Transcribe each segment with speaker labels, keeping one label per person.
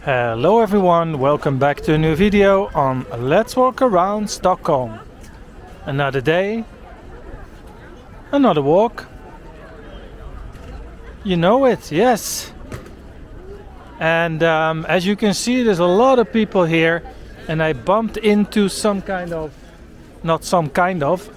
Speaker 1: Hello everyone, welcome back to a new video on Let's Walk Around Stockholm. Another day, another walk. You know it, yes. And as you can see, there's a lot of people here, and I bumped into a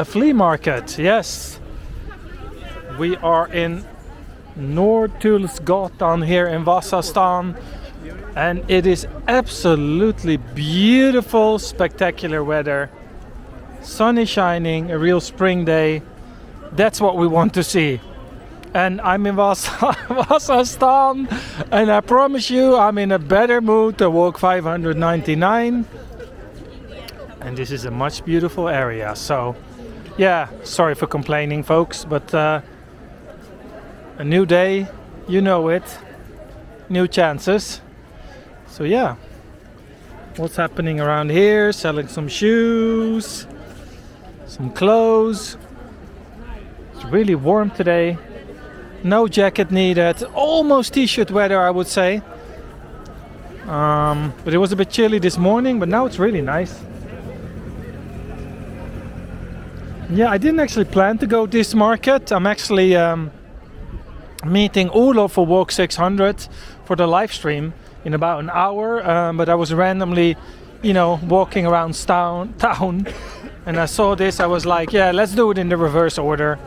Speaker 1: flea market, yes. We are in Norrtullsgatan here in Vasastaden. And it is absolutely beautiful, spectacular weather. Sun is shining, a real spring day. That's what we want to see. And I'm in Vasastaden, and I promise you I'm in a better mood to walk 599. And this is a much beautiful area. So yeah, sorry for complaining folks, but a new day, you know it, new chances. So yeah, what's happening around here? Selling some shoes, some clothes. It's really warm today. No jacket needed. Almost t-shirt weather, I would say. But it was a bit chilly this morning, but now it's really nice. Yeah, I didn't actually plan to go this market. I'm actually meeting Olof for Walk 600 for the live stream in about an hour, but I was randomly, walking around town, and I saw this. I was like, yeah, let's do it in the reverse order.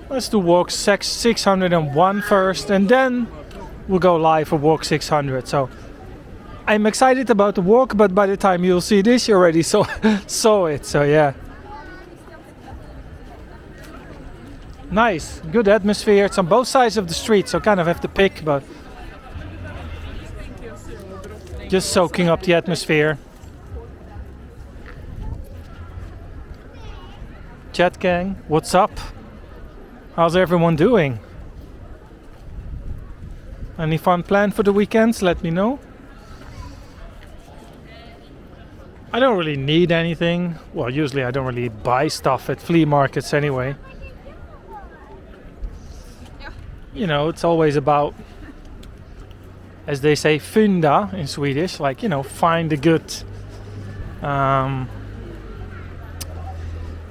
Speaker 1: Let's do Walk 601 first, and then we'll go live for Walk 600. So I'm excited about the walk, but by the time you'll see this, you already saw it. So yeah. Nice, good atmosphere. It's on both sides of the street, so kind of have to pick, but just soaking up the atmosphere. Chat gang, what's up? How's everyone doing? Any fun planned for the weekends? Let me know. I don't really need anything. Well, usually I don't really buy stuff at flea markets anyway. It's always about, as they say, fynda in Swedish, like, find a good,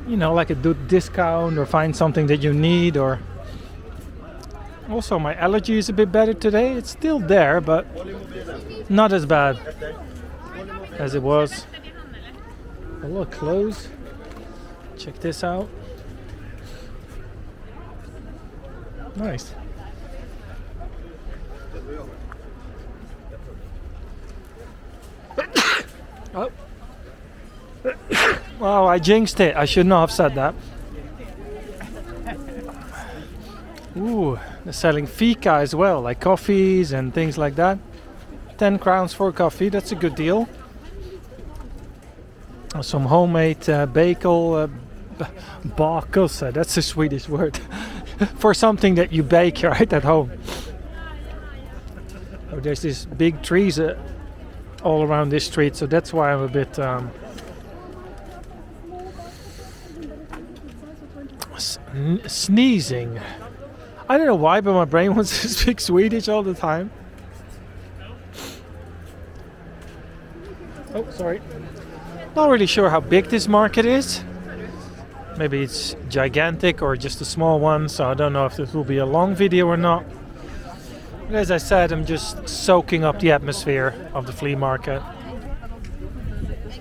Speaker 1: like a good discount, or find something that you need. Or also my allergy is a bit better today. It's still there, but not as bad as it was. A lot of clothes. Check this out. Nice. Oh. Oh, I jinxed it. I should not have said that. Ooh, they're selling fika as well, like coffees and things like that. 10 crowns for a coffee, that's a good deal. Some homemade bakelser, that's a Swedish word. For something that you bake right at home. Oh, there's these big trees all around this street, so that's why I'm a bit sneezing. I don't know why, but my brain wants to speak Swedish all the time. Oh, sorry. Not really sure how big this market is. Maybe it's gigantic or just a small one, so I don't know if this will be a long video or not. But as I said, I'm just soaking up the atmosphere of the flea market.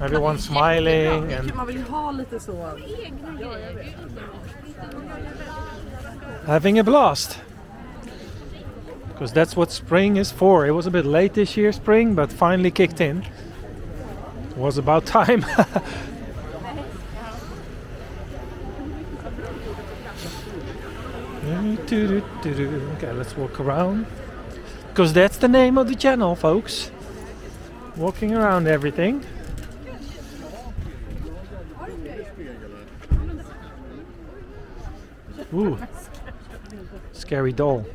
Speaker 1: Everyone's smiling and having a blast. Because that's what spring is for. It was a bit late this year, spring, but finally kicked in. It was about time. Okay, let's walk around. Because that's the name of the channel, folks. Walking around everything. Ooh, scary doll.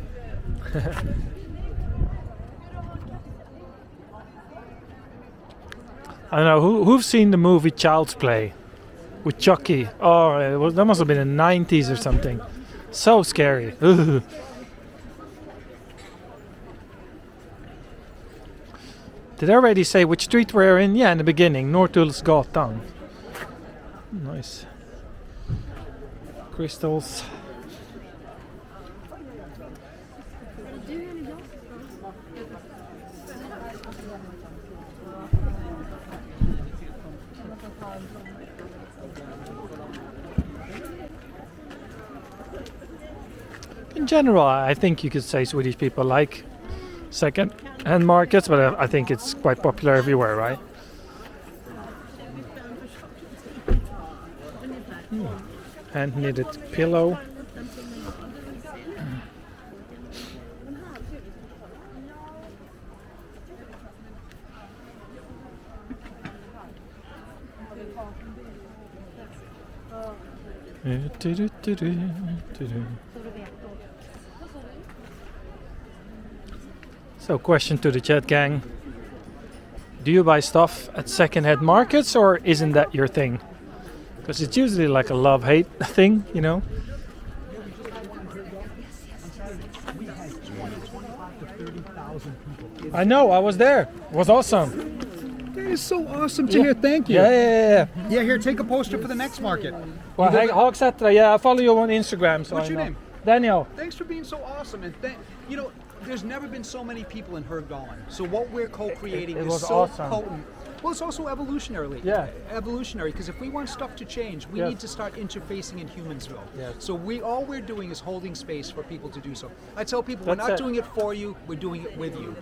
Speaker 1: I don't know, who've seen the movie Child's Play with Chucky? Oh, that must have been in the 90s or something. So scary. Did I already say which street we're in? Yeah, in the beginning, Norrtullsgatan. Nice. Crystals. In general, I think you could say Swedish people like second-hand markets, but I think it's quite popular everywhere, right? Hand-knitted pillow. So, question to the chat gang. Do you buy stuff at second-hand markets, or isn't that your thing? Because it's usually like a love-hate thing, you know? I know, I was there. It was awesome.
Speaker 2: That is so awesome to hear. Thank you.
Speaker 1: Yeah.
Speaker 2: Yeah, here, take a poster for the next market.
Speaker 1: Well, Hagsätra, yeah, I follow you on Instagram. So
Speaker 2: What's your name?
Speaker 1: Daniel.
Speaker 2: Thanks for being so awesome. And there's never been so many people in Högdalen. So what we're co-creating is so
Speaker 1: awesome.
Speaker 2: potent. Well, it's also evolutionary.
Speaker 1: Yeah.
Speaker 2: Evolutionary, because if we want stuff to change, we need to start interfacing in Humansville.
Speaker 1: Yes.
Speaker 2: So all we're doing is holding space for people to do so. I tell people, we're
Speaker 1: That's
Speaker 2: not
Speaker 1: it.
Speaker 2: doing it for you, we're doing it with you.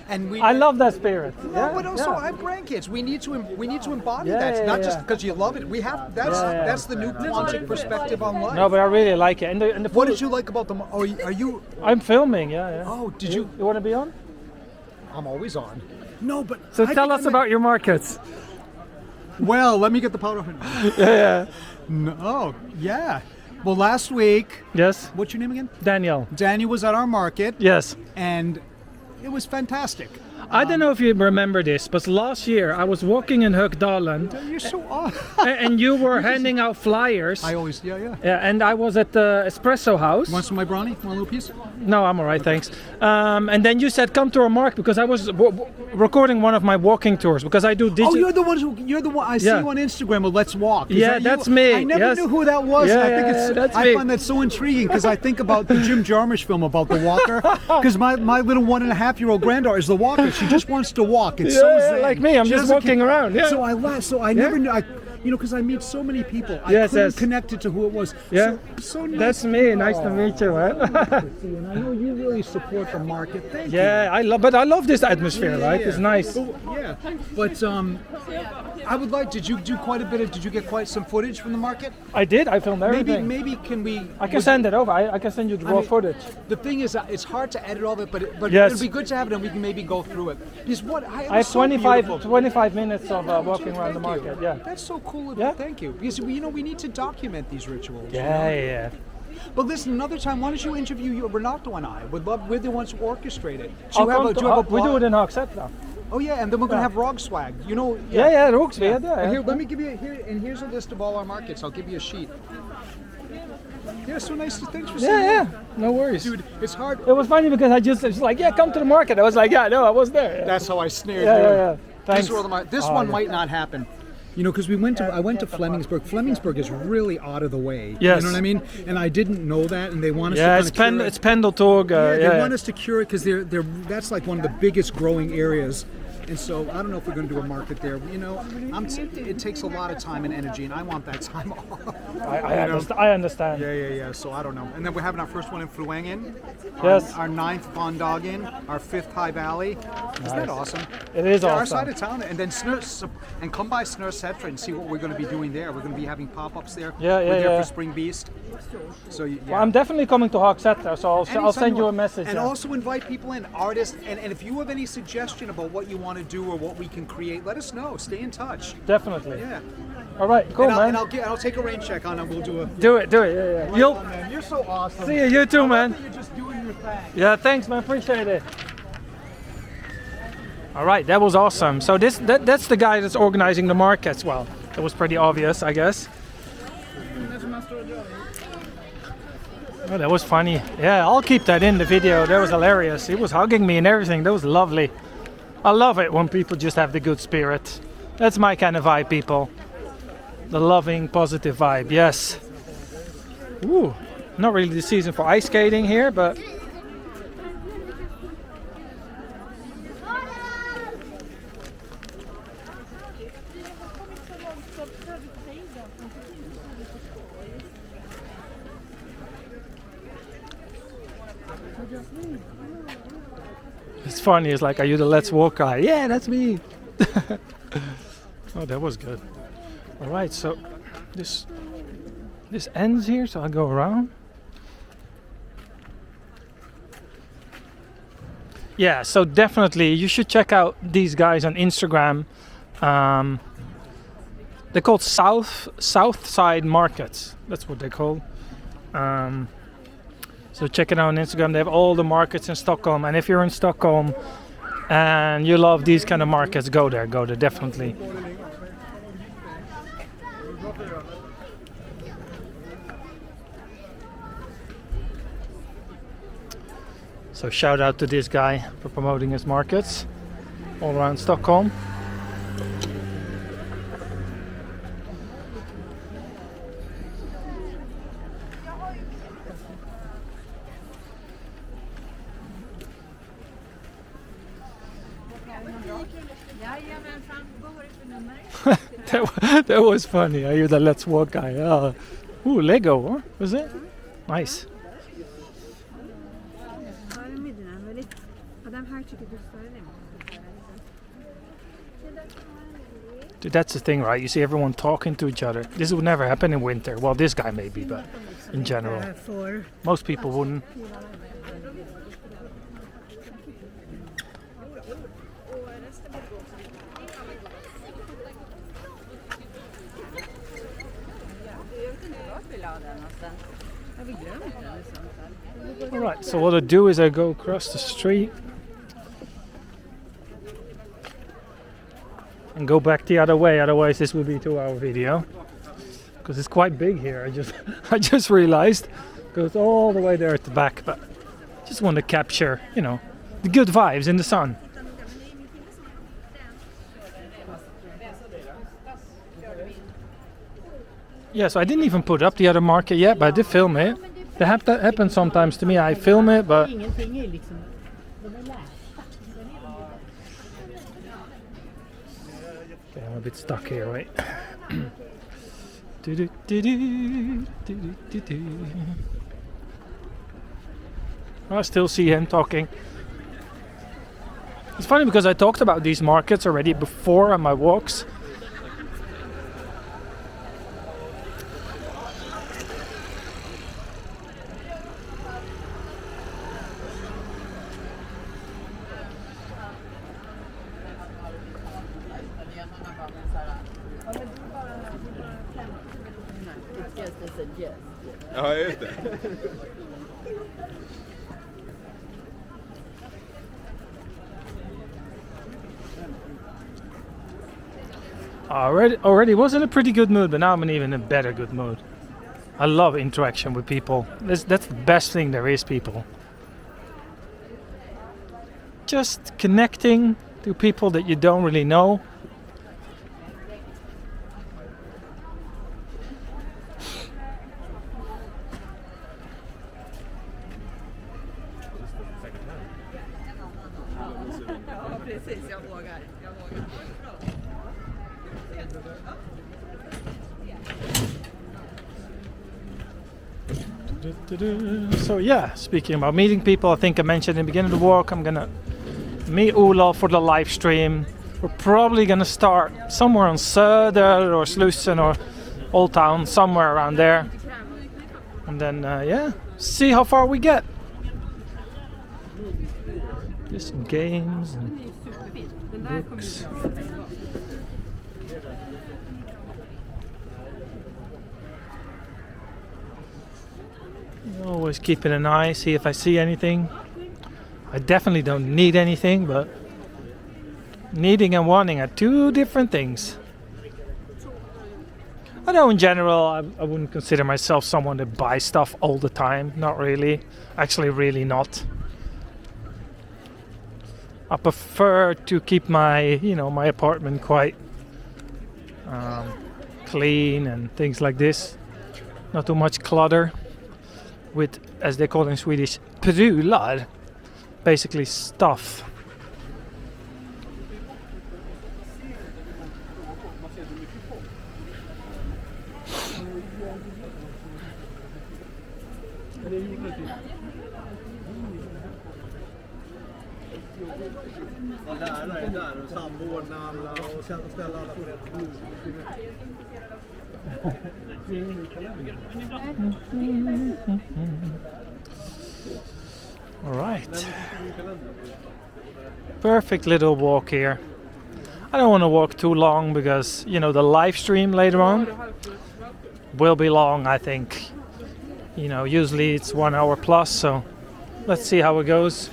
Speaker 2: And
Speaker 1: I love that spirit.
Speaker 2: No, but also I have grandkids. We need to embody that. Not just because you love it. We have that's the new quantic perspective on life.
Speaker 1: No, but I really like it. And the
Speaker 2: What
Speaker 1: food-
Speaker 2: did you like about them? Are you?
Speaker 1: I'm filming, yeah.
Speaker 2: Oh, did you?
Speaker 1: You want to be on?
Speaker 2: I'm always on. No, but
Speaker 1: So tell us about your markets.
Speaker 2: Well, let me get the powder.
Speaker 1: Yeah.
Speaker 2: No, yeah. Well, last week.
Speaker 1: Yes.
Speaker 2: What's your name again?
Speaker 1: Daniel.
Speaker 2: Danny was at our market.
Speaker 1: Yes.
Speaker 2: And it was fantastic.
Speaker 1: I don't know if you remember this, but last year I was walking in Högdalen
Speaker 2: You're so awesome.
Speaker 1: and you were handing out flyers.
Speaker 2: I always, yeah.
Speaker 1: Yeah, and I was at the espresso house.
Speaker 2: Want some of my brownie? Want a little piece?
Speaker 1: No, I'm all right, thanks. And then you said, come to our market, because I was recording one of my walking tours, because I do digital.
Speaker 2: Oh, you're the one. I see you on Instagram with Let's Walk. Is
Speaker 1: Yeah,
Speaker 2: that
Speaker 1: that's
Speaker 2: you?
Speaker 1: me.
Speaker 2: I never
Speaker 1: Yes.
Speaker 2: knew who that was.
Speaker 1: Yeah,
Speaker 2: and I think
Speaker 1: that's
Speaker 2: I
Speaker 1: me.
Speaker 2: find that so intriguing because I think about the Jim Jarmusch film about the walker. Because my little 1.5-year-old granddaughter is the walker. She just wants to walk. It's so zen.
Speaker 1: like me. I'm
Speaker 2: She
Speaker 1: just
Speaker 2: doesn't
Speaker 1: walking
Speaker 2: care.
Speaker 1: around. Yeah.
Speaker 2: So I never knew. Because I meet so many people. I
Speaker 1: Yes,
Speaker 2: couldn't
Speaker 1: yes.
Speaker 2: connect it to who it was.
Speaker 1: Yeah.
Speaker 2: So nice.
Speaker 1: That's me. Nice to meet you, man.
Speaker 2: And I know you really support the market. Thank you.
Speaker 1: Yeah, I love this atmosphere, right?
Speaker 2: Yeah.
Speaker 1: It's nice.
Speaker 2: Yeah, but I would like. Did you do quite a bit of? Did you get quite some footage from the market?
Speaker 1: I did. I filmed everything.
Speaker 2: Maybe can we?
Speaker 1: I can send it over. I can send you the raw footage.
Speaker 2: The thing is, it's hard to edit all of it, but
Speaker 1: Yes.
Speaker 2: it'll be good to have it, and we can maybe go through it. Because
Speaker 1: I have 25 minutes of walking around the market. Yeah.
Speaker 2: That's so cool.
Speaker 1: Yeah.
Speaker 2: Thank you. Because we need to document these rituals.
Speaker 1: Yeah.
Speaker 2: But listen, another time, why don't you interview Renato and I? We're the ones who orchestrate it.
Speaker 1: We do it in Hagsätra.
Speaker 2: Oh yeah, and then we're gonna have Rog swag. You know.
Speaker 1: Yeah, Rogsved.
Speaker 2: And
Speaker 1: Yeah.
Speaker 2: here, let me give you here's a list of all our markets. I'll give you a sheet. Yeah, so nice. Thanks for saying
Speaker 1: Yeah.
Speaker 2: that.
Speaker 1: No worries.
Speaker 2: Dude, it's hard.
Speaker 1: It was funny because it was like, yeah, come to the market. I was like, yeah, no, I was there.
Speaker 2: That's how I snared
Speaker 1: Yeah,
Speaker 2: you.
Speaker 1: yeah. Thanks.
Speaker 2: This one might not happen. Because I went to Flemingsburg. Flemingsburg is really out of the way.
Speaker 1: Yes.
Speaker 2: You know what I mean? And I didn't know that, and they want us
Speaker 1: Yeah,
Speaker 2: to kind of
Speaker 1: it's Pendeltåg.
Speaker 2: they want us to cure it because that's like one of the biggest growing areas. And so I don't know if we're going to do a market there. It takes a lot of time and energy, and I want that time off.
Speaker 1: I understand.
Speaker 2: Yeah. So I don't know. And then we're having our first one in Fluengen.
Speaker 1: Yes.
Speaker 2: Our 9th Vondagen, our 5th High Valley. Isn't that awesome?
Speaker 1: It is
Speaker 2: Our
Speaker 1: awesome.
Speaker 2: side of town, and then and come by Snursetra and see what we're going to be doing there. We're going to be having pop-ups there. We're there for Spring Beast. So yeah.
Speaker 1: Well, I'm definitely coming to Hagsätra, so I'll send you a message.
Speaker 2: And also invite people in, artists, and if you have any suggestion about what you want to do or what we can create, let us know. Stay in touch.
Speaker 1: Definitely.
Speaker 2: Yeah.
Speaker 1: All right, cool,
Speaker 2: And
Speaker 1: man.
Speaker 2: I'll take a rain check on it. We'll do a.
Speaker 1: Do it. Yeah.
Speaker 2: Man, you're so awesome.
Speaker 1: See you too, man.
Speaker 2: You're just doing your thing.
Speaker 1: Yeah, thanks, man. Appreciate it. All right, that was awesome. So that's the guy that's organizing the markets. Well, that was pretty obvious, I guess. Oh, that was funny. Yeah, I'll keep that in the video. That was hilarious. He was hugging me and everything. That was lovely. I love it when people just have the good spirit. That's my kind of vibe, people. The loving, positive vibe, yes. Ooh, not really the season for ice skating here, but... It's funny, it's like, are you the Let's Walk guy? Yeah, that's me! Oh, that was good. Alright, so this ends here, so I'll go around. Yeah, so definitely you should check out these guys on Instagram. They're called South Side Markets. That's what they're called. So check it out on Instagram. They have all the markets in Stockholm. And if you're in Stockholm and you love these kind of markets, go there definitely. So shout out to this guy for promoting his markets all around Stockholm. That was funny. Are you the Let's Walk guy? Ooh, Lego, huh? Was it? Nice. Dude, that's the thing, right? You see everyone talking to each other. This would never happen in winter. Well, this guy maybe, but in general, most people wouldn't. Alright, so what I do is I go across the street and go back the other way, otherwise this will be a 2-hour video because it's quite big here. I just realized it goes all the way there at the back, but just want to capture, you know, the good vibes in the sun. Yeah, so I didn't even put up the other market yet, but I did film it. That happens sometimes to me. I film it, but... Okay, I'm a bit stuck here, right? I still see him talking. It's funny because I talked about these markets already before on my walks.
Speaker 3: Ja, just det.
Speaker 1: Already was in a pretty good mood, but now I'm in even a better good mood. I love interaction with people. That's the best thing there is, people. Just connecting to people that you don't really know. So yeah, speaking about meeting people, I think I mentioned in the beginning of the walk, I'm gonna meet Olof for the live stream. We're probably gonna start somewhere on Söder or Slussen or Old Town, somewhere around there. And then yeah, see how far we get. Just some games and books. Always keeping an eye, see if I see anything. I definitely don't need anything, but needing and wanting are two different things. I know in general I wouldn't consider myself someone that buys stuff all the time. Not really. Actually, really not. I prefer to keep my, my apartment quite clean and things like this. Not too much clutter with, as they call in Swedish, prylar, basically stuff. All right. Perfect little walk here. I don't want to walk too long because, the live stream later on will be long, I think. Usually it's 1 hour plus, so let's see how it goes.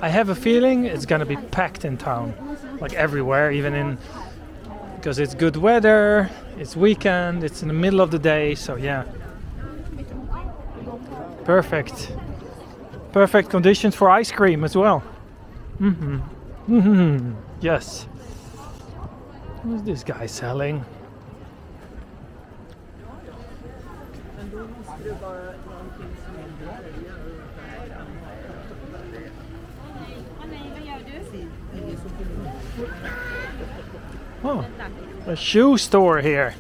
Speaker 1: I have a feeling it's gonna be packed in town, like everywhere, because it's good weather, it's weekend, it's in the middle of the day, so yeah. Perfect conditions for ice cream as well. Yes. What's this guy selling? Oh, a shoe store here.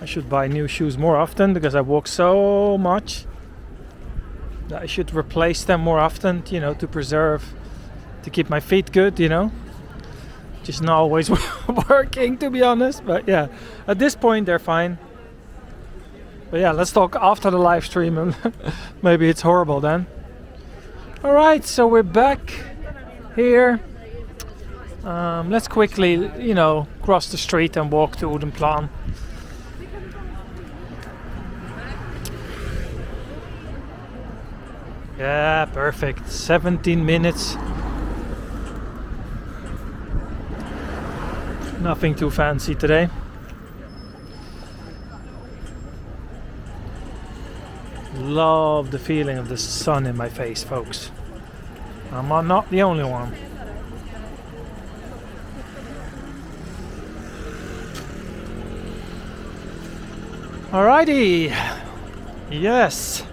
Speaker 1: I should buy new shoes more often because I walk so much that I should replace them more often, to keep my feet good, Just not always working, to be honest, but yeah, at this point they're fine. But yeah, let's talk after the live stream and maybe it's horrible then. Alright, so we're back here. Let's quickly, cross the street and walk to Odenplan. Yeah, perfect. 17 minutes. Nothing too fancy today. Love the feeling of the sun in my face, folks. I'm not the only one. Alrighty. Yes.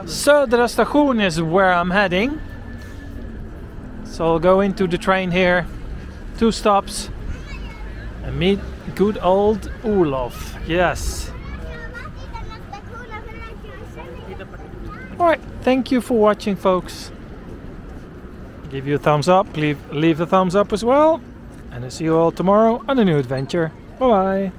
Speaker 1: Södra station is where I'm heading. So I'll go into the train here, 2 stops, and meet good old Olof. Yes. Alright, thank you for watching, folks. Give you a thumbs up, leave a thumbs up as well. And I'll see you all tomorrow on a new adventure. Bye bye.